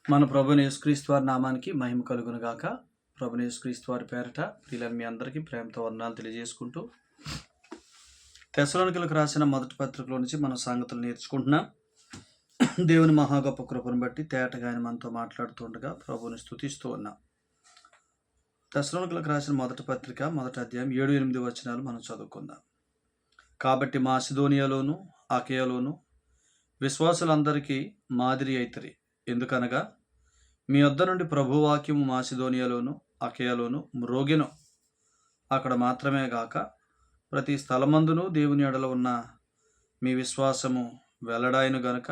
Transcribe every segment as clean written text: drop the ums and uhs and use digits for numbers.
మన ప్రభుని యేసుక్రీస్తు వారి నామానికి మహిమ కలుగును గాక. ప్రభుని యేసుక్రీస్తు వారి పేరట ప్రియులైన మీ అందరికీ ప్రేమతో వందనాలు తెలియజేసుకుంటూ తెస్సలోనికీయులకు రాసిన మొదటి పత్రికలో నుంచి మనం సంగతులు నేర్చుకుంటున్నాం. దేవుని మహా గొప్ప కృపను బట్టి తేటగా ఆయన మనతో మాట్లాడుతుండగా ప్రభుని స్తుతిస్తూ ఉన్నాం. తెస్సలోనికీయులకు రాసిన మొదటి పత్రిక మొదటి అధ్యాయం 7-8 వచనాలు మనం చదువుకుందాం. కాబట్టి మాసిదోనియాలోను అకయలోను విశ్వాసులందరికీ మాదిరి అయితిరి. ఎందుకనగా మీ వద్ద నుండి ప్రభువాక్యము మాసిదోనియాలోను అకయలోను మ్రోగెను. అక్కడ మాత్రమే గాక ప్రతి స్థలమందును దేవుని ఎడల ఉన్న మీ విశ్వాసము వెల్లడాయను గనుక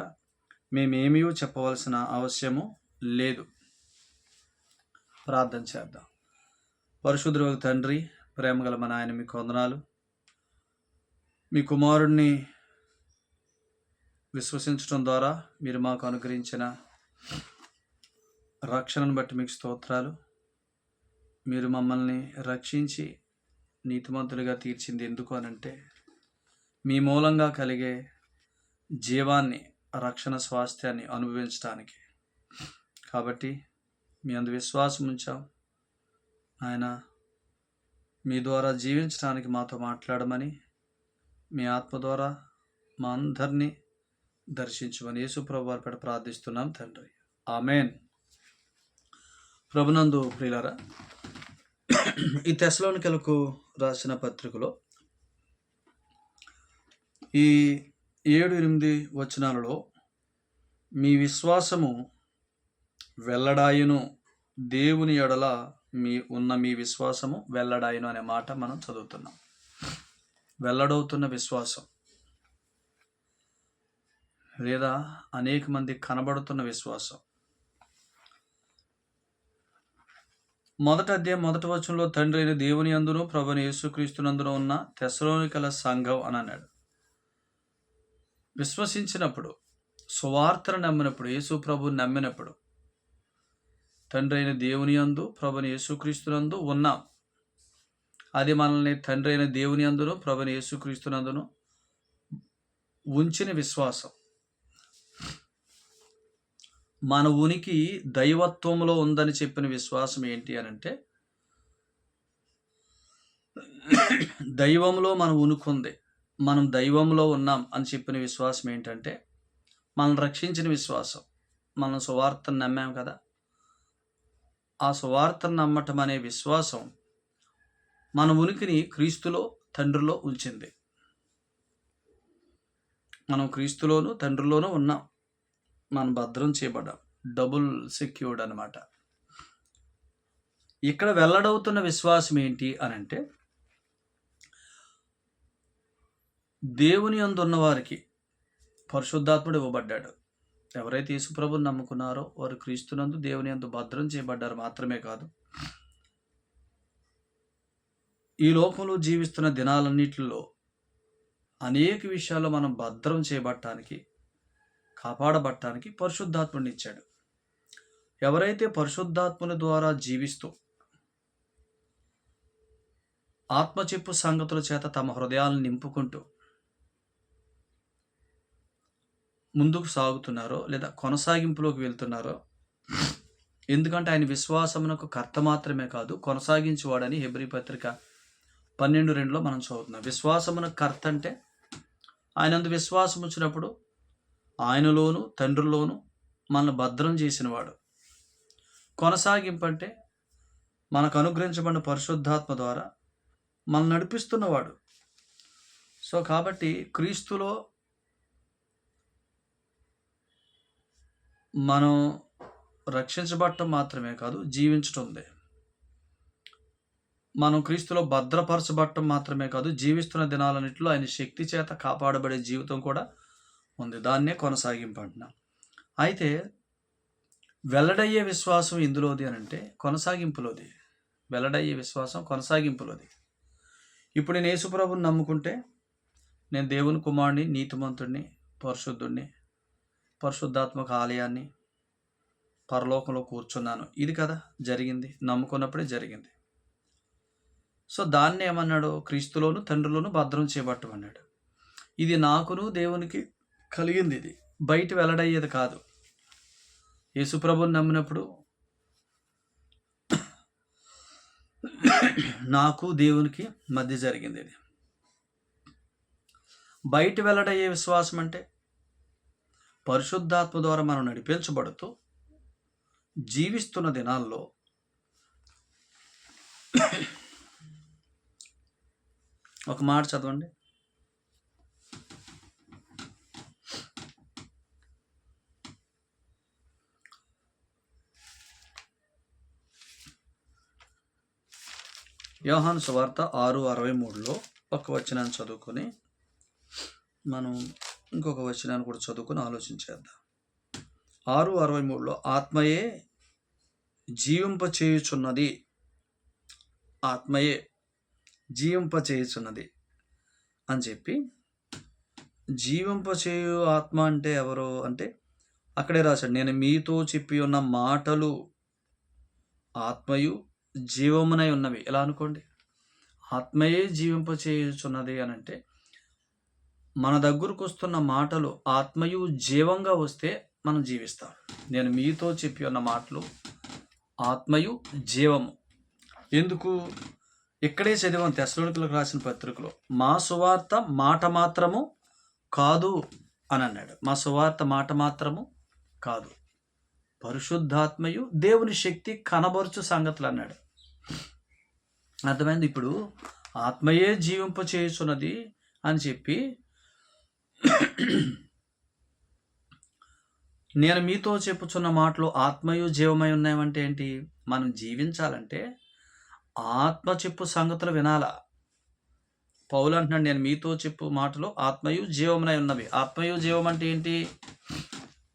మేమేమీ చెప్పవలసిన అవశ్యము లేదు. ప్రార్థన చేద్దాం. పరిశుద్ధుడు తండ్రి, ప్రేమగల మా నాయన, మీకు వందనాలు. మీ కుమారుణ్ణి విశ్వసించడం ద్వారా మీరు మాకు అనుగ్రహించిన రక్షణను బట్టి మీకు స్తోత్రాలు. మీరు మమ్మల్ని రక్షించి నీతిమంతులుగా తీర్చింది ఎందుకు అనంటే మీ మూలంగా కలిగే జీవాన్ని, రక్షణ స్వాస్థ్యాన్ని అనుభవించడానికి. కాబట్టి మీ అందు విశ్వాసం ఉంచాం ఆయన. మీ ద్వారా జీవించడానికి మాతో మాట్లాడమని, మీ ఆత్మ ద్వారా మా అందరినీ దర్శించమని యేసు ప్రభు వారి పేట ప్రార్థిస్తున్నాం తండ్రి. ఆమెన్. ప్రభునందు ప్రియులారా, ఈ తెస్సలోనికీయులకు రాసిన పత్రికలో ఈ 7-8 వచనాలలో మీ విశ్వాసము వెల్లడాయును, దేవుని ఎడల మీ విశ్వాసము వెల్లడాయును అనే మాట మనం చదువుతున్నాం. వెల్లడవుతున్న విశ్వాసం లేదా అనేక మంది కనబడుతున్న విశ్వాసం. మొదటి అధ్యాయం మొదటి వచనంలో తండ్రి అయిన దేవుని యందును ప్రభువైన యేసుక్రీస్తునందును ఉన్న తెస్సలోనికల సంఘం అని అన్నాడు. విశ్వసించినప్పుడు, సువార్తను నమ్మినప్పుడు, యేసు ప్రభువుని నమ్మినప్పుడు తండ్రి అయిన దేవుని యందు ప్రభువైన యేసుక్రీస్తునందు ఉన్నాం. అది మనల్ని తండ్రి అయిన దేవుని యందును ప్రభువైన యేసుక్రీస్తునందును ఉంచిన విశ్వాసం. మన ఉనికి దైవత్వంలో ఉందని చెప్పిన విశ్వాసం ఏంటి అనంటే, దైవంలో మన ఉనికి ఉంది, మనం దైవంలో ఉన్నాం అని చెప్పిన విశ్వాసం ఏంటంటే, మనం రక్షించిన విశ్వాసం. మనం సువార్తను నమ్మాం కదా, ఆ సువార్తను నమ్మటం అనే విశ్వాసం మన ఉనికిని క్రీస్తులో, తండ్రిలో ఉంచింది. మనం క్రీస్తులోను తండ్రిలోనూ ఉన్నాం. మనం భద్రం చేయబడ్డాం, డబుల్ సెక్యూర్డ్ అనమాట. ఇక్కడ వెల్లడవుతున్న విశ్వాసం ఏంటి అనంటే, దేవుని యందు ఉన్న వారికి పరిశుద్ధాత్ముడు ఇవ్వబడ్డాడు. ఎవరైతే యేసు ప్రభువుని నమ్ముకున్నారో వారు క్రీస్తునందు దేవుని యందు భద్రం చేయబడ్డారు మాత్రమే కాదు, ఈ లోకంలో జీవిస్తున్న దినాలన్నిటిలో అనేక విషయాల్లో మనం భద్రం చేయబడటానికి, కాపాడబడటానికి పరిశుద్ధాత్ముడిని ఇచ్చాడు. ఎవరైతే పరిశుద్ధాత్ముని ద్వారా జీవిస్తూ ఆత్మచెప్పు సంగతుల చేత తమ హృదయాలను నింపుకుంటూ ముందుకు సాగుతున్నారో లేదా కొనసాగింపులోకి వెళ్తున్నారో, ఎందుకంటే ఆయన విశ్వాసమునకు కర్త మాత్రమే కాదు కొనసాగించేవాడని హెబ్రీ పత్రిక 12:2 మనం చదువుతున్నాం. విశ్వాసమునకు కర్త అంటే ఆయనందు విశ్వాసం వచ్చినప్పుడు ఆయనలోను తండ్రిలోను మనల్ని భద్రం చేసినవాడు. కొనసాగింపు అంటే మనకు అనుగ్రహించబడిన పరిశుద్ధాత్మ ద్వారా మనల్ని నడిపిస్తున్నవాడు. సో కాబట్టి క్రీస్తులో మనం రక్షించబడటం మాత్రమే కాదు, జీవించటం ఉంది. మనం క్రీస్తులో భద్రపరచబడటం మాత్రమే కాదు, జీవిస్తున్న దినాలన్నింటిలో ఆయన శక్తి చేత కాపాడబడే జీవితం కూడా ఉంది. దాన్నే కొనసాగింపు అంటున్నాం. అయితే వెల్లడయ్యే విశ్వాసం ఎందులోది అనంటే కొనసాగింపులోది. వెల్లడయ్యే విశ్వాసం కొనసాగింపులోది. ఇప్పుడు నేను యేసు ప్రభువుని నమ్ముకుంటే నేను దేవుని కుమారుని, నీతిమంతుడిని, పరిశుద్ధుడిని, పరిశుద్ధాత్మక ఆలయాన్ని, పరలోకంలో కూర్చున్నాను. ఇది కదా జరిగింది, నమ్ముకున్నప్పుడే జరిగింది. సో దాన్ని ఏమన్నాడు, క్రీస్తులోను తండ్రిలోను భద్రం చేయబట్టం అన్నాడు. ఇది నాకును దేవునికి కలిగింది, ఇది బయట వెల్లడయ్యేది కాదు. యేసుప్రభుని నమ్మినప్పుడు నాకు దేవునికి మధ్య జరిగింది ఇది. బయట వెల్లడయ్యే విశ్వాసం అంటే పరిశుద్ధాత్మ ద్వారా మనం నడిపించబడుతూ జీవిస్తున్న దినాల్లో ఒక మాట చదవండి. యోహాను సువార్త 6:63లో ఒక వచనాన్ని చదువుకొని మనం ఇంకొక వచనాన్ని కూడా చదువుకొని ఆలోచించేద్దాం. 6:63లో ఆత్మయే జీవింపచేయుచున్నది, ఆత్మయే జీవింపచేయుచున్నది అని చెప్పి, జీవింపచేయు ఆత్మ అంటే ఎవరు అంటే అక్కడే రాశాడు, నేను మీతో చెప్పి ఉన్న మాటలు ఆత్మయు జీవమునై ఉన్నవి. ఎలా అనుకోండి, ఆత్మయే జీవింపచేయుచున్నది అని అంటే మన దగ్గరకు వస్తున్న మాటలు ఆత్మయు జీవంగా వస్తే మనం జీవిస్తాం. నేను మీతో చెప్పి ఉన్న మాటలు ఆత్మయు జీవము. ఎందుకు? ఇక్కడే చదివాం తెస్సలోనికీయులకు రాసిన పత్రికలో, మా సువార్త మాట మాత్రము కాదు అని అన్నాడు. మా సువార్త మాట మాత్రము కాదు, పరిశుద్ధాత్మయు దేవుని శక్తి కనబరుచు సంగతులు అన్నాడు. అర్థమైంది? ఇప్పుడు ఆత్మయే జీవింపచేయుచున్నది అని చెప్పి, నేను మీతో చెప్పుచున్న మాటలు ఆత్మయు జీవమై ఉన్నాయంటే ఏంటి? మనం జీవించాలంటే ఆత్మ చెప్పు సంగతులు వినాలా. పౌలు అంటున్నాడు, నేను మీతో చెప్పు మాటలు ఆత్మయు జీవమునై ఉన్నవి. ఆత్మయు జీవం అంటే ఏంటి?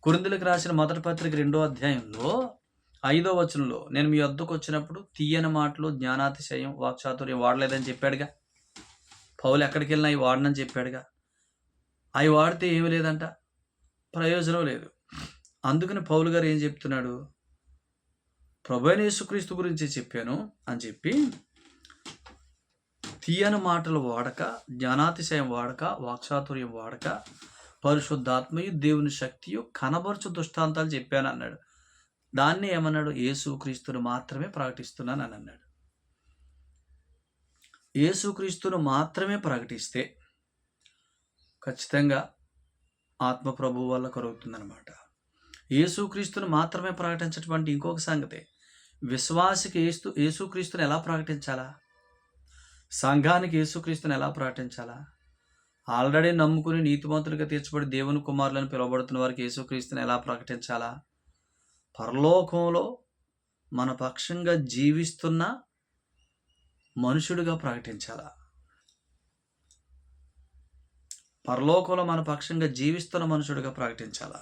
కొరింథీయులకు రాసిన మొదటి పత్రిక 2వ అధ్యాయంలో 5వ వచనంలో, నేను మీ వద్దకు వచ్చినప్పుడు తీయని మాటలు, జ్ఞానాతిశయం, వాక్చాతుర్యం వాడలేదని చెప్పాడుగా. పౌలు ఎక్కడికి వెళ్ళినా అవి వాడనని చెప్పాడుగా. అవి వాడితే ఏమి లేదంట, ప్రయోజనం లేదు. అందుకని పౌలు గారు ఏం చెప్తున్నాడు? ప్రభువైన యేసుక్రీస్తు గురించి చెప్పాను అని చెప్పి తీయని మాటలు వాడక, జ్ఞానాతిశయం వాడక, వాక్చాతుర్యం వాడక, పరిశుద్ధాత్మయు దేవుని శక్తియు కనబరుచు దృష్టాంతాలు చెప్పాను అన్నాడు. దాన్ని ఏమన్నాడు? యేసుక్రీస్తును మాత్రమే ప్రకటిస్తున్నాను అని అన్నాడు. యేసుక్రీస్తును మాత్రమే ప్రకటిస్తే ఖచ్చితంగా ఆత్మ ప్రభువు వల్ల కలుగుతుందన్నమాట. యేసుక్రీస్తును మాత్రమే ప్రకటించటువంటి ఇంకొక సంగతి, విశ్వాసికి యేసుక్రీస్తుని ఎలా ప్రకటించాలా? సంఘానికి యేసుక్రీస్తుని ఎలా ప్రకటించాలా? ఆల్రెడీ నమ్ముకుని నీతిమంతులుగా తీర్చబడి దేవుని కుమారులను పిలువబడుతున్న వారికి యేసుక్రీస్తుని ఎలా ప్రకటించాలా? పరలోకంలో మన పక్షంగా జీవిస్తున్న మనుషుడిగా ప్రకటించాలా? పరలోకంలో మన పక్షంగా జీవిస్తున్న మనుషుడిగా ప్రకటించాలా?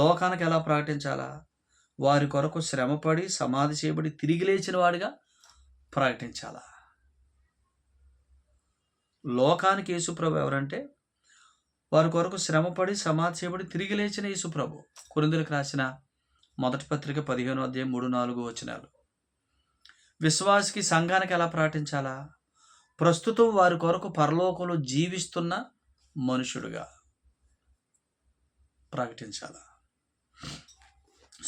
లోకానికి ఎలా ప్రకటించాలా? వారి కొరకు శ్రమపడి సమాధి చేయబడి తిరిగి లేచిన వాడిగా ప్రకటించాలా? లోకానికి యేసుప్రభు ఎవరంటే వారి కొరకు శ్రమపడి సమాధి చేయబడి తిరిగి లేచిన యేసుప్రభు. కొరింథీయులకు రాసిన మొదటి పత్రిక 15వ అధ్యాయం 3-4 వచనాలు. విశ్వాసికి సంఘానికి ఎలా ప్రకటించాలా? ప్రస్తుతం వారి కొరకు పరలోకంలో జీవిస్తున్న మనుషుడుగా ప్రకటించాలా.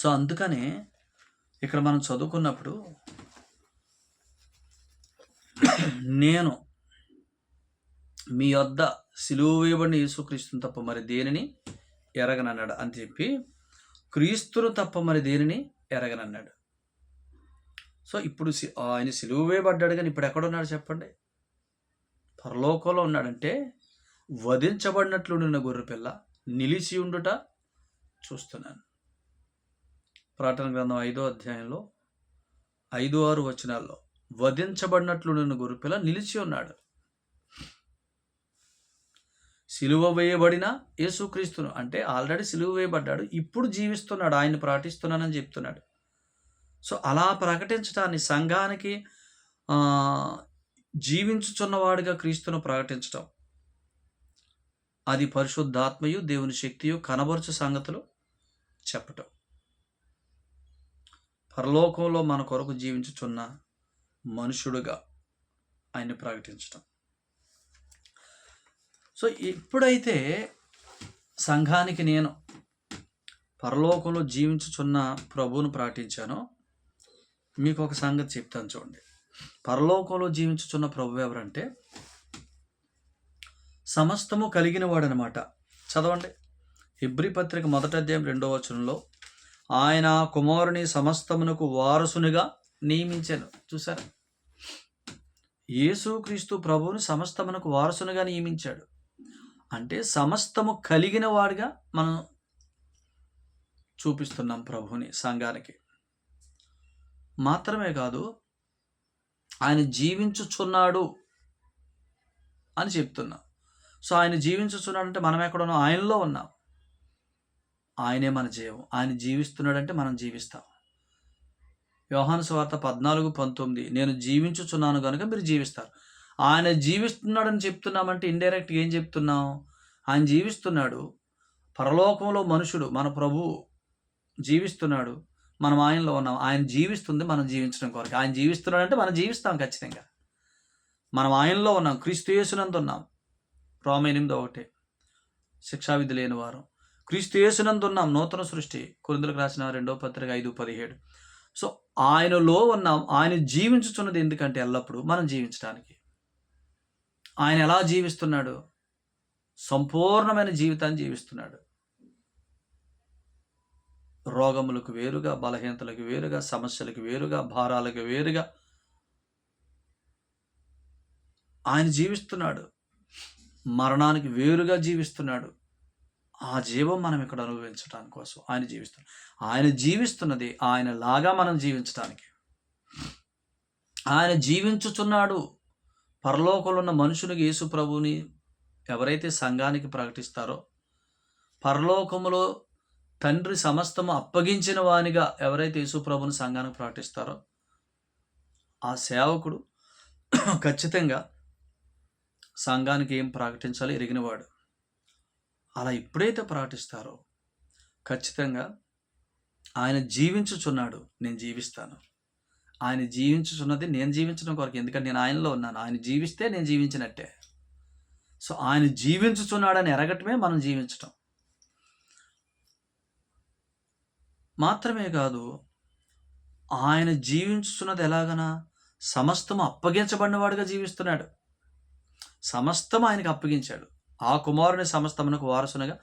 సో అందుకనే ఇక్కడ మనం చదువుకున్నప్పుడు, నేను మీ వద్ద సిలువ వేయబడిన యేసుక్రీస్తును తప్ప మరి దేనిని ఎరగనన్నాడు అని చెప్పి, క్రీస్తును తప్ప మరి దేనిని ఎరగనన్నాడు. సో ఇప్పుడు ఆయన సిలువ వేయబడ్డాడు, కానీ ఇప్పుడు ఎక్కడున్నాడు చెప్పండి? పరలోకంలో ఉన్నాడంటే వధించబడినట్లు నిన్న గొర్రెపిల్ల నిలిచి ఉండుట చూస్తున్నాను. ప్రకటన గ్రంథం 5వ అధ్యాయంలో 5-6 వచనాల్లో వధించబడినట్లు నిన్న గొర్రెపిల్ల నిలిచి ఉన్నాడు. సిలువ వేయబడిన యేసుక్రీస్తును అంటే ఆల్రెడీ సిలువ వేయబడ్డాడు, ఇప్పుడు జీవిస్తున్నాడు, ఆయన ప్రకటిస్తున్నానని చెప్తున్నాడు. సో అలా ప్రకటించడాన్ని, సంఘానికి జీవించుచున్నవాడిగా క్రీస్తును ప్రకటించటం, అది పరిశుద్ధాత్మయు దేవుని శక్తియు కనబరుచు సంగతులు చెప్పటం, పరలోకంలో మన కొరకు జీవించుచున్న మనుషుడుగా ఆయన్ని ప్రకటించటం. సో ఎప్పుడైతే సంఘానికి నేను పరలోకంలో జీవించుచున్న ప్రభువును ప్రకటించానో, మీకు ఒక సంగతి చెప్తాను చూడండి. పరలోకంలో జీవించుచున్న ప్రభు ఎవరంటే సమస్తము కలిగిన వాడనమాట. చదవండి. హెబ్రీ పత్రిక 1వ అధ్యాయం 2వ వచనంలో ఆయన కుమారుని సమస్తమునకు వారసునిగా నియమించాను. చూసారా? యేసుక్రీస్తు ప్రభువుని సమస్తమునకు వారసునిగా నియమించాడు. అంటే సమస్తము కలిగిన వాడిగా మనం చూపిస్తున్నాం ప్రభువుని సంఘానికి. మాత్రమే కాదు, ఆయన జీవించుచున్నాడు అని చెప్తున్నాం. సో ఆయన జీవించుచున్నాడంటే మనం ఎక్కడ ఉన్నాం? ఆయనలో ఉన్నాం. ఆయనే మన జీవం. ఆయన జీవిస్తున్నాడంటే మనం జీవిస్తాం. యోహాను సువార్త 14:19 నేను జీవించుచున్నాను కనుక మీరు జీవిస్తారు. ఆయన జీవిస్తున్నాడని చెప్తున్నామంటే ఇండైరెక్ట్గా ఏం చెప్తున్నాం? ఆయన జీవిస్తున్నాడు. పరలోకంలో మనుషుడు మన ప్రభువు జీవిస్తున్నాడు. మనం ఆయనలో ఉన్నాం. ఆయన జీవిస్తుంది మనం జీవించడం కొరకు. ఆయన జీవిస్తున్నాడంటే మనం జీవిస్తాం ఖచ్చితంగా. మనం ఆయనలో ఉన్నాం. క్రీస్తు యేసునందు ఉన్నాం. రోమా 8:1 శిక్షావిధి లేని వారు క్రీస్తు యేసునందు ఉన్నాం. నూతన సృష్టి. కొరింథీయులకు రాసిన 2వ పత్రిక 5:17. సో ఆయనలో ఉన్నాం. ఆయన జీవించుచున్నది ఎందుకంటే ఎల్లప్పుడూ మనం జీవించడానికి. ఆయన ఎలా జీవిస్తున్నాడు? సంపూర్ణమైన జీవితాన్ని జీవిస్తున్నాడు. రోగములకు వేరుగా, బలహీనతలకు వేరుగా, సమస్యలకు వేరుగా, భారాలకు వేరుగా ఆయన జీవిస్తున్నాడు. మరణానికి వేరుగా జీవిస్తున్నాడు. ఆ జీవం మనం ఇక్కడ అనుభవించడానికి కోసం ఆయన జీవిస్తున్నాడు. ఆయన జీవిస్తున్నది ఆయనలాగా మనం జీవించడానికి. ఆయన జీవించుచున్నాడు. పరలోకంలో ఉన్న మనుషునికి యేసు ప్రభువుని ఎవరైతే సంఘానికి ప్రకటిస్తారో, పరలోకములో తండ్రి సమస్తము అప్పగించిన వానిగా ఎవరైతే యేసు ప్రభువుని సంఘానికి ప్రకటిస్తారో, ఆ సేవకుడు ఖచ్చితంగా సంఘానికి ఏం ప్రకటించాలో ఎరిగినవాడు. అలా ఎప్పుడైతే ప్రకటిస్తారో ఖచ్చితంగా ఆయన జీవించుచున్నాడు, నేను జీవిస్తాను. ఆయన జీవించుచున్నది నేను జీవించడం కొరకు. ఎందుకంటే నేను ఆయనలో ఉన్నాను. ఆయన జీవిస్తే నేను జీవించినట్టే. సో ఆయన జీవించుచున్నాడని ఎరగటమే మనం జీవించటం. మాత్రమే కాదు, ఆయన జీవించుచున్నది ఎలాగనా? సమస్తము అప్పగించబడినవాడుగా జీవిస్తున్నాడు. సమస్తం ఆయనకు అప్పగించాడు. ఆ కుమారుని సమస్తమునకు వారసునిగా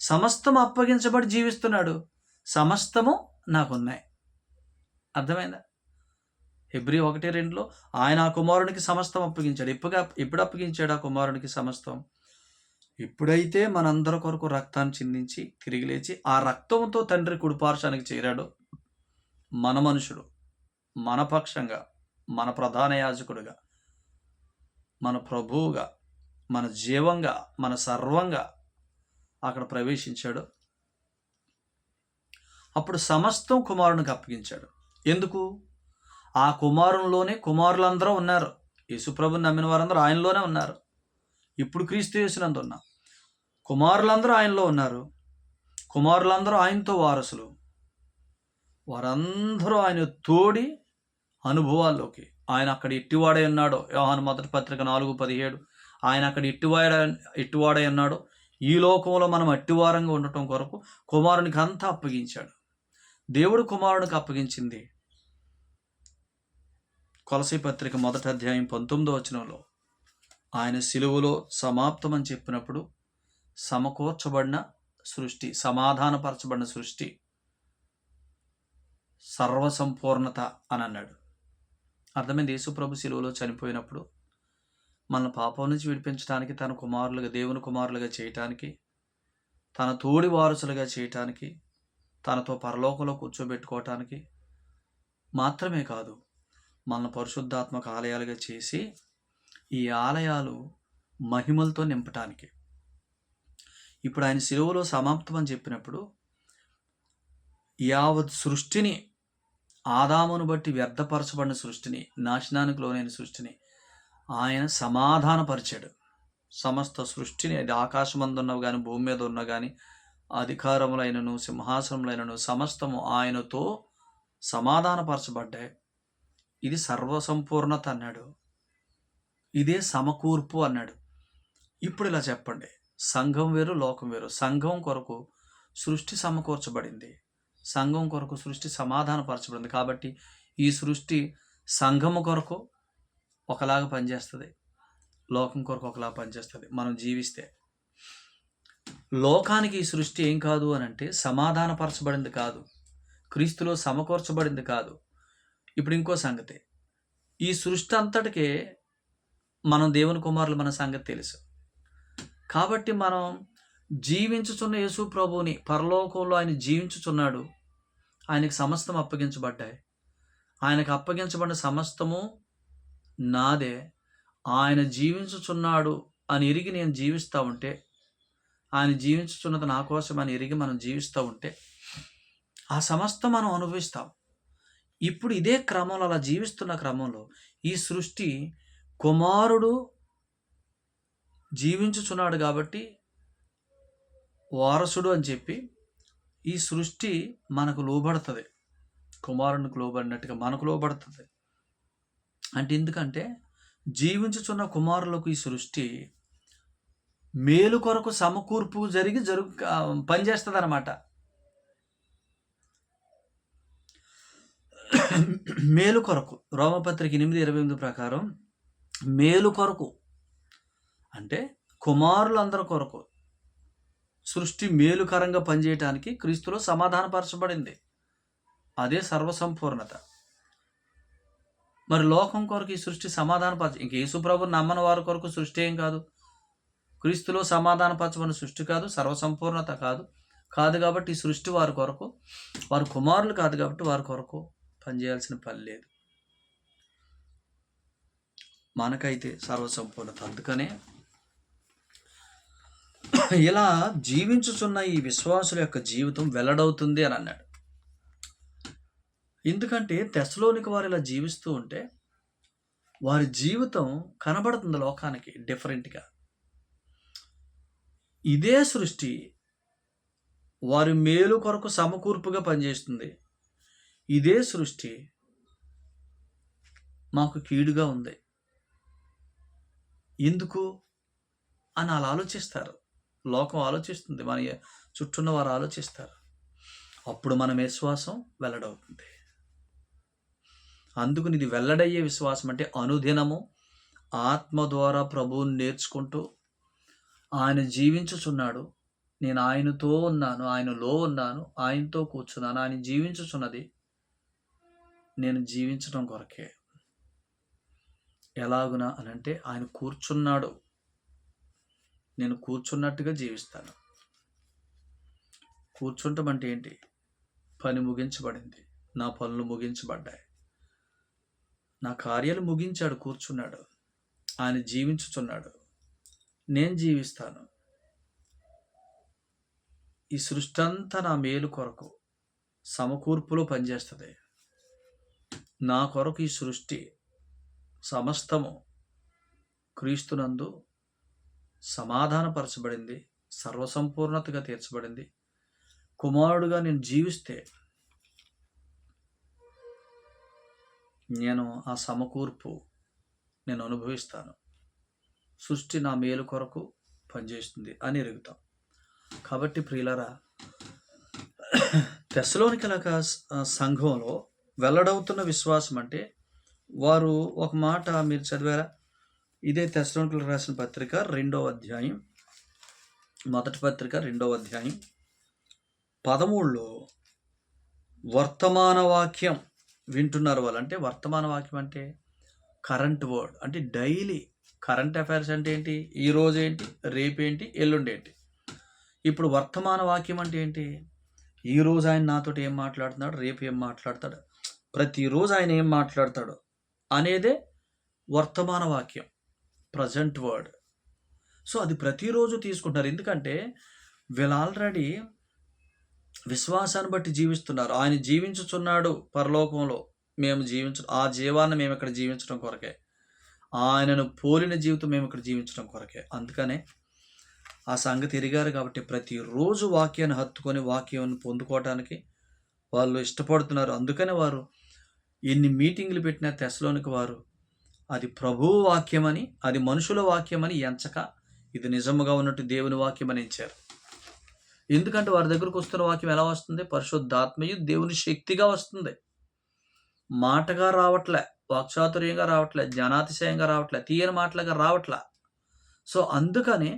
సమస్తము అప్పగించబడి జీవిస్తున్నాడు. సమస్తము నాకున్నాయి. అర్థమైందా? హెబ్రీ 1:2 ఆయన ఆ కుమారునికి సమస్తం అప్పగించాడు. ఎప్పుడు అప్పగించాడు ఆ కుమారునికి సమస్తం? ఎప్పుడైతే మనందరి కొరకు రక్తాన్ని చిందించి తిరిగి లేచి ఆ రక్తంతో తండ్రి కుడిపార్శ్వానికి చేరాడో, మన మనుషుడు, మన పక్షంగా, మన ప్రధాన యాజకుడుగా, మన ప్రభువుగా, మన జీవంగా, మన సర్వంగా అక్కడ ప్రవేశించాడు. అప్పుడు సమస్తం కుమారునికి అప్పగించాడు. ఎందుకు? ఆ కుమారునిలోనే కుమారులందరూ ఉన్నారు. యేసుప్రభుని నమ్మిన వారందరూ ఆయనలోనే ఉన్నారు. ఇప్పుడు క్రీస్తు యేసునందు ఉన్నాం. కుమారులందరూ ఆయనలో ఉన్నారు. కుమారులందరూ ఆయనతో వారసులు. వారందరూ ఆయన తోడి అనుభవాల్లోకి. ఆయన అక్కడ ఎట్టివాడై ఉన్నాడో, యోహాను 1వ పత్రిక 4:17 ఆయన అక్కడ ఎట్టివాడై ఉన్నాడో, ఈ లోకంలో మనం అట్టివారంగా ఉండటం కొరకు కుమారునికి అంతా అప్పగించాడు. దేవుడు కుమారునికి అప్పగించింది కొలసీ పత్రిక 1వ అధ్యాయం 19వ వచనంలో ఆయన సిలువలో సమాప్తం అని చెప్పినప్పుడు సమకూర్చబడిన సృష్టి, సమాధానపరచబడిన సృష్టి, సర్వసంపూర్ణత అని అన్నాడు. అర్థమైంది? యేసుప్రభు సిలువలో చనిపోయినప్పుడు మన పాపం నుంచి విడిపించడానికి, తన కుమారులుగా, దేవుని కుమారులుగా చేయటానికి, తన తోడి వారసులుగా చేయటానికి, తనతో పరలోకంలో కూర్చోబెట్టుకోవటానికి మాత్రమే కాదు, మన పరిశుద్ధాత్మక ఆలయాలుగా చేసి ఈ ఆలయాలు మహిమలతో నింపటానికి. ఇప్పుడు ఆయన సిలువలో సమాప్తం అని చెప్పినప్పుడు యావత్ సృష్టిని, ఆదామును బట్టి వ్యర్థపరచబడిన సృష్టిని, నాశనానికి లోనైన సృష్టిని ఆయన సమాధానపరిచాడు. సమస్త సృష్టిని, అది ఆకాశమందున్నవి కానీ, భూమి మీద ఉన్న కానీ, అధికారములైనను సింహాసనములైనను సమస్తము ఆయనతో సమాధానపరచబడ్డాయి. ఇది సర్వసంపూర్ణత అన్నాడు. ఇదే సమకూర్పు అన్నాడు. ఇప్పుడు ఇలా చెప్పండి, సంఘం వేరు, లోకం వేరు. సంఘం కొరకు సృష్టి సమకూర్చబడింది. సంఘం కొరకు సృష్టి సమాధానపరచబడింది. కాబట్టి ఈ సృష్టి సంఘము కొరకు ఒకలాగా పనిచేస్తుంది, లోకం కొరకు ఒకలాగా పనిచేస్తుంది. మనం జీవిస్తే లోకానికి ఈ సృష్టి ఏం కాదు అని అంటే సమాధానపరచబడింది కాదు, క్రీస్తులో సమకూర్చబడింది కాదు. ఇప్పుడు ఇంకో సంగతి, ఈ సృష్టి అంతటికే మనం దేవుని కుమారులు మన సంగతి తెలుసు. కాబట్టి మనం జీవించుచున్న యేసు ప్రభువుని, పరలోకంలో ఆయన జీవించుచున్నాడు, ఆయనకు సమస్తం అప్పగించబడ్డాయి. ఆయనకు అప్పగించబడిన సమస్తము నాదే. ఆయన జీవించుచున్నాడు అని ఎరిగి నేను జీవిస్తూ ఉంటే, ఆయన జీవించుచున్నది నా కోసం అని ఎరిగి మనం జీవిస్తూ ఉంటే ఆ సమస్తం మనం అనుభవిస్తాం. ఇప్పుడు ఇదే క్రమంలో, అలా జీవిస్తున్న క్రమంలో ఈ సృష్టి కుమారుడు జీవించుచున్నాడు కాబట్టి వారసుడు అని చెప్పి ఈ సృష్టి మనకు లోబడుతుంది. కుమారునికి లోబడినట్టుగా మనకు లోబడుతుంది. అంటే ఎందుకంటే జీవించుచున్న కుమారులకు ఈ సృష్టి మేలు కొరకు సమకూర్పు జరిగి పనిచేస్తుంది అన్నమాట. మేలు కొరకు రోమపత్రిక 8:28 ప్రకారం మేలు కొరకు అంటే కుమారులందరి కొరకు సృష్టి మేలుకరంగా పనిచేయటానికి క్రీస్తులో సమాధానపరచబడింది. అదే సర్వసంపూర్ణత. మరి లోకం కొరకు ఈ సృష్టి ఇంక యేసుప్రభుని నమ్మని వారి కొరకు సృష్టి ఏం కాదు, క్రీస్తులో సమాధానపరచబడిన సృష్టి కాదు, సర్వసంపూర్ణత కాదు. కాబట్టి ఈ సృష్టి వారి కొరకు, వారి కుమారులు కాదు కాబట్టి వారి కొరకు పనిచేయాల్సిన పని లేదు. మనకైతే సర్వసంపూర్ణత. అందుకనే ఇలా జీవించుచున్న ఈ విశ్వాసుల యొక్క జీవితం వెల్లడవుతుంది అని అన్నాడు. ఎందుకంటే తెస్సలోనిక వారు ఇలా జీవిస్తూ ఉంటే వారి జీవితం కనబడుతుంది లోకానికి డిఫరెంట్గా. ఇదే సృష్టి వారి మేలు కొరకు సమకూర్పుగా పనిచేస్తుంది. ఇదే సృష్టి మాకు కీడుగా ఉంది ఎందుకు అని అలా ఆలోచిస్తారు. లోకం ఆలోచిస్తుంది, మన చుట్టూన్న వారు ఆలోచిస్తారు. అప్పుడు మన విశ్వాసం వెల్లడవుతుంది. అందుకని ఇది వెల్లడయ్యే విశ్వాసం అంటే అనుదినము ఆత్మ ద్వారా ప్రభువుని నేర్చుకుంటూ ఆయన జీవించుచున్నాడు, నేను ఆయనతో ఉన్నాను, ఆయనలో ఉన్నాను, ఆయనతో కూర్చున్నాను, ఆయన జీవించుచున్నది నేను జీవించడం కొరకే. ఎలాగునా అని అంటే ఆయన కూర్చున్నాడు, నేను కూర్చున్నట్టుగా జీవిస్తాను. కూర్చుంటాం అంటే ఏంటి? పని ముగించబడింది, నా పనులు ముగించబడ్డాయి, నా కార్యాలు ముగించాడు, కూర్చున్నాడు, ఆయన జీవించుచున్నాడు, నేను జీవిస్తాను. ఈ సృష్టి అంతా నా మేలు కొరకు సమకూర్పులో పనిచేస్తుంది. నా కొరకు ఈ సృష్టి సమస్తము క్రీస్తునందు సమాధానపరచబడింది, సర్వసంపూర్ణతగా తీర్చబడింది. కుమారుడుగా నేను జీవిస్తే నేను ఆ సమకూర్పు నేను అనుభవిస్తాను. సృష్టి నా మేలు కొరకు పనిచేస్తుంది అని ఎరుగుతాం. కాబట్టి ప్రియులారా, తెస్సలోనికల సంఘంలో వెల్లడవుతున్న విశ్వాసం అంటే వారు ఒక మాట మీరు చదివారా? ఇదే తెస్సలోనికలకు రాసిన పత్రిక 2వ అధ్యాయం, మొదటి పత్రిక 2వ అధ్యాయం 13లో వర్తమాన వాక్యం వింటున్నారు వాళ్ళు. అంటే వర్తమాన వాక్యం అంటే కరెంట్ వర్డ్, అంటే డైలీ కరెంట్ అఫైర్స్. అంటే ఏంటి? ఈరోజు ఏంటి, రేపేంటి, ఎల్లుండేంటి. ఇప్పుడు వర్తమాన వాక్యం అంటే ఏంటి? ఈరోజు ఆయన నాతో ఏం మాట్లాడుతున్నాడు, రేపు ఏం మాట్లాడతాడు, ప్రతిరోజు ఆయన ఏం మాట్లాడతాడు అనేదే వర్తమాన వాక్యం, ప్రజెంట్ వర్డ్. సో అది ప్రతిరోజు తీసుకుంటున్నారు. ఎందుకంటే వీళ్ళు ఆల్రెడీ విశ్వాసాన్ని బట్టి జీవిస్తున్నారు. ఆయన జీవించుచున్నాడు పరలోకంలో, మేము ఆ జీవాన్ని మేము ఇక్కడ జీవించడం కొరకే, ఆయనను పోలిన జీవితం మేము ఇక్కడ జీవించడం కొరకే. అందుకనే ఆ సంగతి ఎరిగారు కాబట్టి ప్రతిరోజు వాక్యాన్ని హత్తుకొని వాక్యాన్ని పొందుకోవటానికి వాళ్ళు ఇష్టపడుతున్నారు. అందుకనే వారు ఎన్ని మీటింగ్లు పెట్టినా తెస్సలోనిక వారు అది ప్రభువు వాక్యమని, అది మనుషుల వాక్యమని ఎంచక ఇది నిజముగా ఉన్నట్టు దేవుని వాక్యమని ఎంచారు. ఎందుకంటే వారి దగ్గరకు వస్తున్న వాక్యం ఎలా వస్తుంది? పరిశుద్ధాత్మయు దేవుని శక్తిగా వస్తుంది. మాటగా రావట్లే, వాక్చాతుర్యంగా రావట్లే, జ్ఞానాతిశయంగా రావట్లే, తీయని మాటలుగా రావట్లే. సో, అందుకని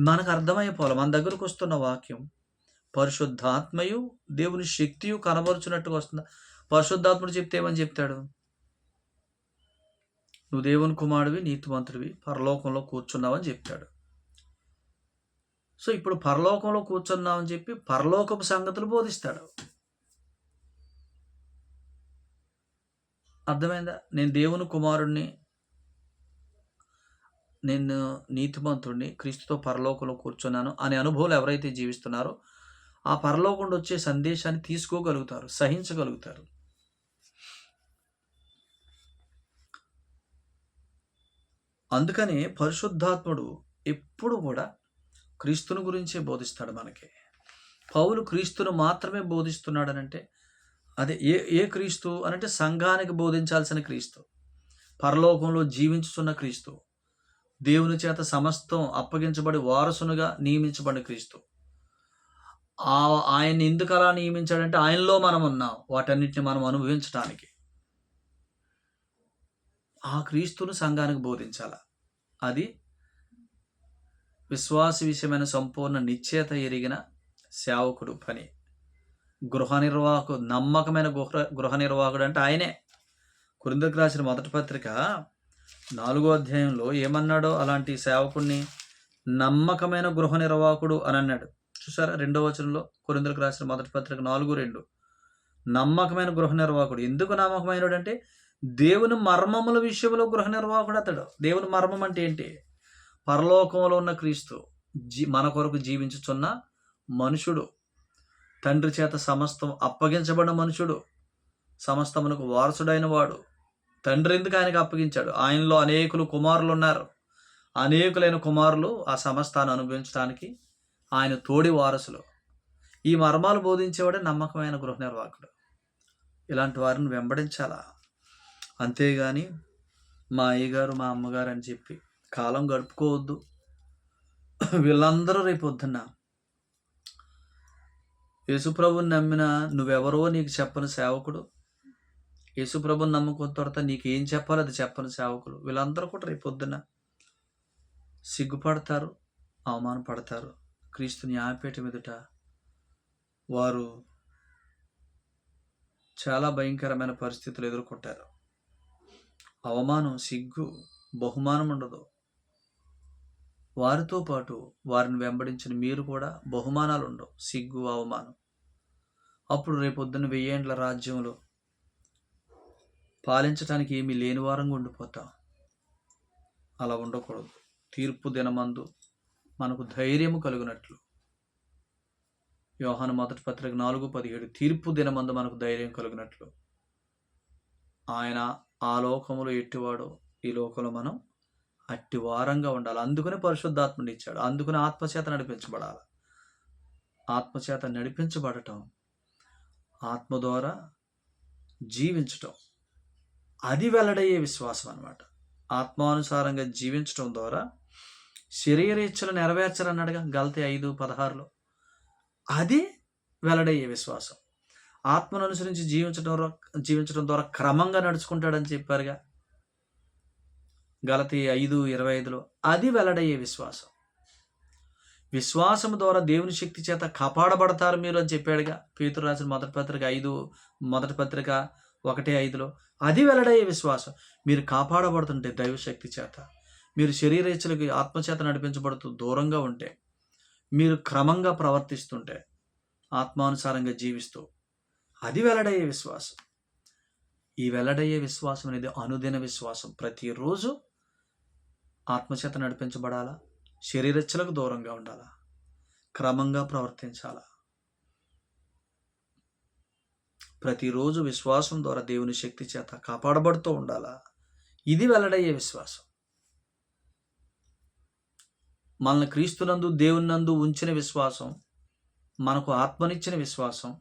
మనకు అర్థమైపోవాలి మన దగ్గరకు వస్తున్న వాక్యం పరిశుద్ధాత్మయు దేవుని శక్తియు కనబరుచున్నట్టుగా వస్తుంది. పరిశుద్ధాత్ముడు చెప్తే ఏమని చెప్తాడు? నువ్వు దేవుని కుమారుడివి, నీతిమంతుడివి, పరలోకంలో కూర్చున్నావని చెప్తాడు. సో, ఇప్పుడు పరలోకంలో కూర్చున్నావని చెప్పి పరలోకపు సంగతులు బోధిస్తాడు. అర్థమైందా? నేను దేవుని కుమారుడిని, నేను నీతిమంతుడిని, క్రీస్తుతో పరలోకంలో కూర్చున్నాను అనే అనుభవాలు ఎవరైతే జీవిస్తున్నారో ఆ పరలోకం నుండి వచ్చే సందేశాన్ని తీసుకోగలుగుతారు, సహించగలుగుతారు. అందుకని పరిశుద్ధాత్ముడు ఎప్పుడు కూడా క్రీస్తుని గురించే బోధిస్తాడు మనకి. పౌలు క్రీస్తును మాత్రమే బోధిస్తున్నాడనంటే అదే ఏ క్రీస్తు అనంటే సంఘానికి బోధించాల్సిన క్రీస్తు, పరలోకంలో జీవించుతున్న క్రీస్తు, దేవుని చేత సమస్తం అప్పగించబడి వారసునుగా నియమించబడిన క్రీస్తు. ఆయన్ని ఎందుకు అలా నియమించాడంటే ఆయనలో మనం ఉన్నాం, వాటన్నిటిని మనం అనుభవించడానికి. ఆ క్రీస్తును సంఘానికి బోధించాల. అది విశ్వాస విషయమైన సంపూర్ణ నిశ్చయత ఎరిగిన సేవకుడు పని. నమ్మకమైన గృహ నిర్వాహకుడు అంటే ఆయనే. కొరింథీయులకు రాసిన మొదటి పత్రిక 4వ అధ్యాయంలో ఏమన్నాడో అలాంటి సేవకుడిని నమ్మకమైన గృహ నిర్వాహకుడు అని అన్నాడు. చూసారా? 2వ వచనంలో కొరింథీయులకు రాసిన మొదటి పత్రిక 4:2 నమ్మకమైన గృహ నిర్వాహకుడు. ఎందుకు నమ్మకమైనడు అంటే దేవుని మర్మముల విషయంలో గృహ నిర్వాహకుడు అతడు. దేవుని మర్మం అంటే ఏంటి? పరలోకంలో ఉన్న క్రీస్తు మన కొరకు జీవించుచున్న మనుషుడు, తండ్రి చేత సమస్తం అప్పగించబడిన మనుషుడు, సమస్తమునకు వారసుడైన వాడు. తండ్రి ఎందుకు ఆయనకు అప్పగించాడు? ఆయనలో అనేకులు కుమారులు ఉన్నారు. అనేకులైన కుమారులు ఆ సమస్తాన్ని అనుభవించడానికి ఆయన తోడి వారసులు. ఈ మర్మాలు బోధించేవాడే నమ్మకమైన గృహ నిర్వాహకుడు. ఇలాంటి వారిని వెంబడించాలా. అంతేగాని మా అయ్యగారు మా అమ్మగారు అని చెప్పి కాలం గడుపుకోవద్దు. వీళ్ళందరూ రేపు పొద్దున్న యేసుప్రభుని నమ్మిన నువ్వెవరో నీకు చెప్పని సేవకుడు, యేసుప్రభుని నమ్ముకున్న తర్వాత నీకు ఏం చెప్పాలో అది చెప్పని సేవకులు, వీళ్ళందరూ కూడా రేపు పొద్దున్న సిగ్గుపడతారు, అవమానపడతారు. క్రీస్తు న్యాయపీఠం ఎదుట వారు చాలా భయంకరమైన పరిస్థితులు ఎదుర్కొంటారు. అవమానం, సిగ్గు, బహుమానం ఉండదు. వారితో పాటు వారిని వెంబడించిన మీరు కూడా బహుమానాలు ఉండవు, సిగ్గు, అవమానం. అప్పుడు రేపొద్దున 1000 ఏండ్ల రాజ్యంలో పాలించడానికి ఏమీ లేని వారంగా ఉండిపోతాం. అలా ఉండకూడదు. తీర్పు దినమందు మనకు ధైర్యము కలుగునట్లు, యోహాను మొదటి పత్రిక 4:17 తీర్పు దినమందు మనకు ధైర్యం కలుగునట్లు. ఆయన ఆ లోకములో ఎట్టివాడో ఈ లోకంలో మనం అట్టి వారంగా ఉండాలి. అందుకనే పరిశుద్ధాత్మని ఇచ్చాడు. అందుకని ఆత్మచేత నడిపించబడాలి. ఆత్మచేత నడిపించబడటం, ఆత్మ ద్వారా జీవించటం, అది వెల్లడయ్యే విశ్వాసం అన్నమాట. ఆత్మానుసారంగా జీవించటం ద్వారా శరీర ఇచ్చలు నెరవేర్చాలన్నాడుగా గలతీ 5:16లో. అది వెల్లడయ్యే విశ్వాసం. ఆత్మను అనుసరించి జీవించడం ద్వారా క్రమంగా నడుచుకుంటాడని చెప్పారుగా గలతీ 5:25లో. అది వెల్లడయ్యే విశ్వాసం. విశ్వాసం ద్వారా దేవుని శక్తి చేత కాపాడబడతారు మీరు అని చెప్పాడుగా పేతురు రాసిన మొదటి పత్రిక 1:5లో. అది వెల్లడయ్యే విశ్వాసం. మీరు కాపాడబడుతుంటే దైవశక్తి చేత, మీరు శరీరేచ్ఛలకి ఆత్మచేత నడిపించబడుతూ దూరంగా ఉంటే, మీరు క్రమంగా ప్రవర్తిస్తుంటే, ఆత్మానుసారంగా జీవిస్తూ, అది వెల్లడయ్యే విశ్వాసం. ఈ వెల్లడయ్యే విశ్వాసం అనేది అనుదిన విశ్వాసం. ప్రతిరోజు ఆత్మచేత నడిపించబడాలా, శరీరేచ్ఛలకు దూరంగా ఉండాలా, క్రమంగా ప్రవర్తించాలా. ప్రతిరోజు విశ్వాసం ద్వారా దేవుని శక్తి చేత కాపాడబడుతూ ఉండాలా. ఇది వెల్లడయ్యే విశ్వాసం. మనల్ని క్రీస్తునందు దేవుని నందు ఉంచిన విశ్వాసం, మనకు ఆత్మనిచ్చిన విశ్వాసం,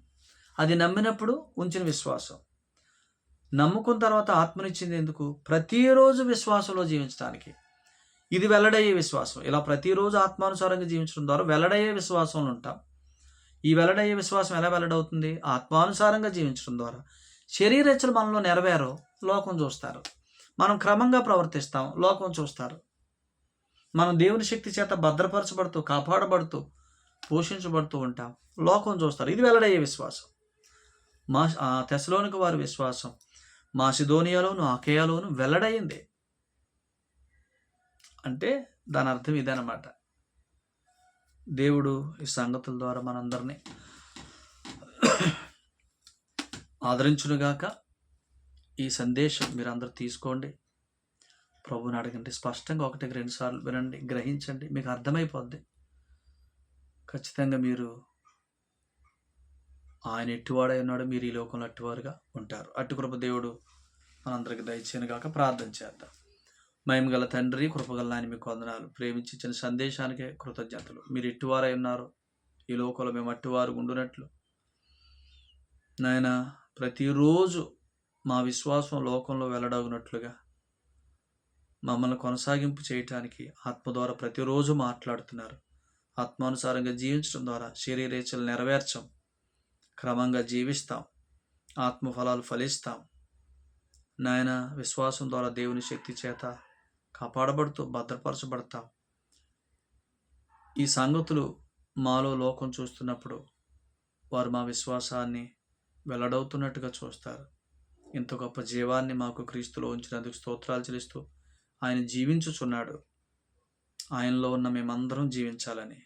అది నమ్మినప్పుడు ఉంచిన విశ్వాసం. నమ్ముకున్న తర్వాత ఆత్మనిచ్చింది ఎందుకు? ప్రతిరోజు విశ్వాసంలో జీవించడానికి. ఇది వెల్లడయ్యే విశ్వాసం. ఇలా ప్రతిరోజు ఆత్మానుసారంగా జీవించడం ద్వారా వెల్లడయ్యే విశ్వాసంలో ఉంటాం. ఈ వెల్లడయ్యే విశ్వాసం ఎలా వెల్లడవుతుంది? ఆత్మానుసారంగా జీవించడం ద్వారా. శరీరేచ్ఛలు మనలో నెరవేరు, లోకం చూస్తారు. మనం క్రమంగా ప్రవర్తిస్తాం, లోకం చూస్తారు. మనం దేవుని శక్తి చేత భద్రపరచబడుతూ, కాపాడబడుతూ, పోషించబడుతూ ఉంటాం, లోకం చూస్తారు. ఇది వెల్లడయ్యే విశ్వాసం. తెస్సలోనిక వారి విశ్వాసం మాసిదోనియాలోను, అకేయాలోను వెల్లడయింది. అంటే దాని అర్థం ఇదనమాట. దేవుడు ఈ సంగతుల ద్వారా మనందరినీ ఆదరించునుగాక. ఈ సందేశం మీరందరూ తీసుకోండి, ప్రభువుని అడగండి. స్పష్టంగా 1-2 సార్లు వినండి, గ్రహించండి, మీకు అర్థమైపోద్ది. ఖచ్చితంగా మీరు ఆయన ఎట్టివాడై ఉన్నాడు, మీరు ఈ లోకంలో అట్టివారుగా ఉంటారు. అట్టి కృప దేవుడు మనందరికి దయచేయనుగాక. ప్రార్థన చేద్దాం. మహిమగల తండ్రి, కృపగల నాయన, మీకు వందనాలు. ప్రేమించి ఇచ్చిన సందేశానికే కృతజ్ఞతలు. మీరు ఎట్టివారై ఉన్నారు, ఈ లోకంలో మేము అట్టివారు ఉండునట్లు నాయన ప్రతిరోజు మా విశ్వాసం లోకంలో వెల్లడగునట్లుగా మమ్మల్ని కొనసాగింపు చేయటానికి ఆత్మ ద్వారా ప్రతిరోజు మాట్లాడుతున్నారు. ఆత్మానుసారంగా జీవించడం ద్వారా శరీరేచ్ఛలు నెరవేర్చం, క్రమంగా జీవిస్తాం, ఆత్మఫలాలు ఫలిస్తాం. నాయన విశ్వాసం ద్వారా దేవుని శక్తి చేత కాపాడబడుతూ భద్రపరచబడతాం. ఈ సంగతులు మాలో లోకం చూస్తున్నప్పుడు వారు మా విశ్వాసాన్ని వెల్లడవుతున్నట్టుగా చూస్తారు. ఇంత గొప్ప జీవాన్ని మాకు క్రీస్తులో ఉంచినందుకు స్తోత్రాలు చెల్లిస్తూ ఆయన జీవించుచున్నాడు. ఆయనలో ఉన్న మేమందరం జీవించాలని.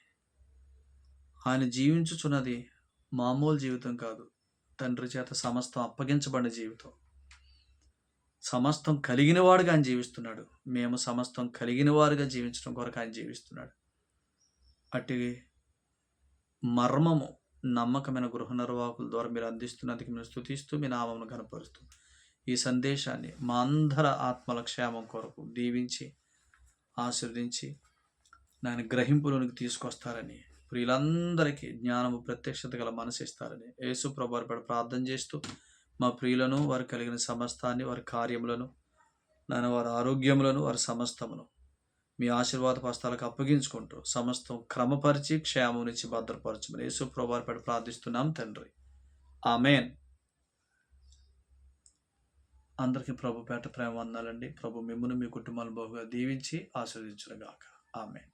ఆయన జీవించుచున్నది మామూలు జీవితం కాదు, తండ్రి చేత సమస్తం అప్పగించబడిన జీవితం. సమస్తం కలిగిన వాడుగా ఆయన జీవిస్తున్నాడు. మేము సమస్తం కలిగిన వారుగా జీవించడం కొరకు ఆయన జీవిస్తున్నాడు. అట్టి మర్మము నమ్మకమైన గృహ నిర్వాహకుల ద్వారా మీరు అందిస్తున్నందుకు మేము స్తుతిస్తూ మీ నామమును కనపరుస్తూ ఈ సందేశాన్ని మా అందరి ఆత్మల క్షేమం కొరకు దీవించి ఆశీర్వదించి నాయన గ్రహింపులోనికి తీసుకొస్తారని, ప్రియులందరికీ జ్ఞానము ప్రత్యక్షత గల మనసు ఇస్తారని యేసు ప్రభువారి పట్ల ప్రార్థన చేస్తూ మా ప్రియులను, వారు కలిగిన సమస్తాన్ని, వారి కార్యములను, నాయన వారి ఆరోగ్యములను, వారి సమస్తమును మీ ఆశీర్వాద హస్తాలకు అప్పగించుకుంటూ సమస్తం క్రమపరిచి క్షేమం నుంచి భద్రపరచమని యేసు ప్రభువారి పట్ల ప్రార్థిస్తున్నాం తండ్రి. ఆమేన్. అందరికీ ప్రభు పేట ప్రేమ వందనాలండి. ప్రభు మిమ్మును, మీ కుటుంబాలను బహుగా దీవించి ఆశీర్వదించునుగాక. ఆమేన్.